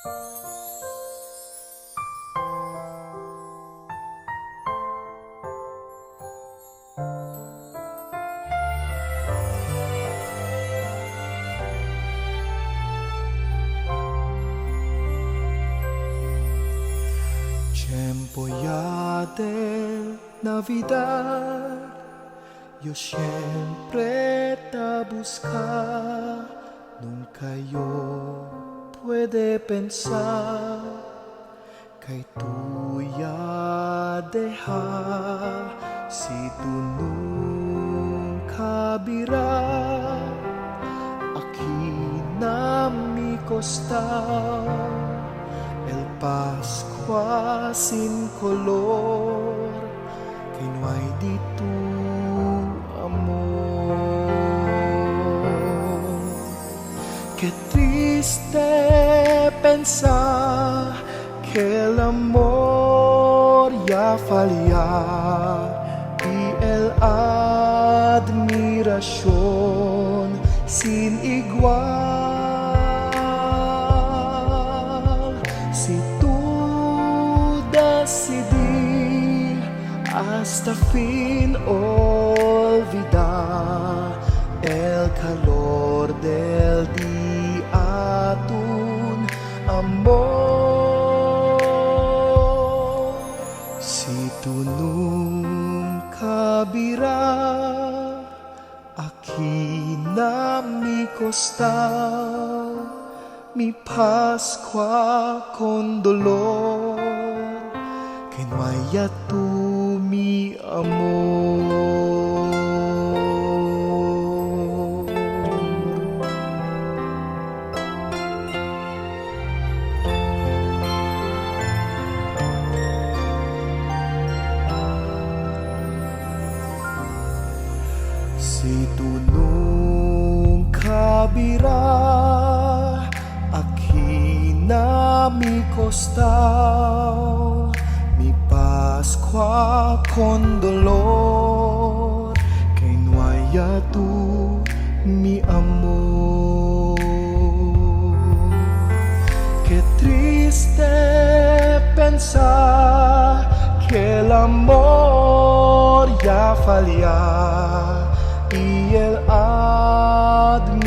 Tiempo ya de Navidad, yo siempre te buscar. Nunca yo puede pensar que tú ya dejar. Si tú nunca virás aquí na mi costado, el Pascua sin color, que no hay de tu amor. Qué triste pensar que el amor ya falla y el admiración sin igual. Si tú decidí hasta fin olvidar el calor del día, tu amor. Si tú nunca virás aquí na mi costado, mi Pascua con dolor, que no haya tú mi amor. Si tú nunca virás aquí na mi costado, mi Pascua con dolor, que no haya tú mi amor. Qué triste pensar que el amor ya falla y el admiración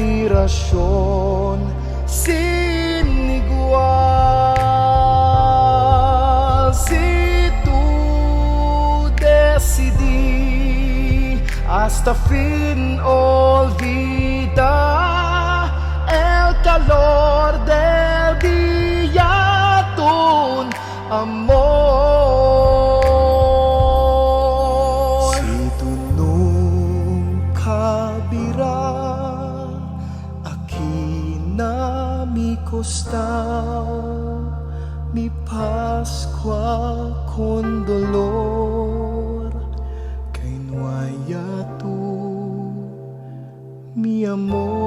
sin igual. Si tú decidí hasta fin olvidar el calor del día, tu amor. Si tú nunca virás aquí na mi costado, mi Pascua con dolor, que no haya tú mi amor.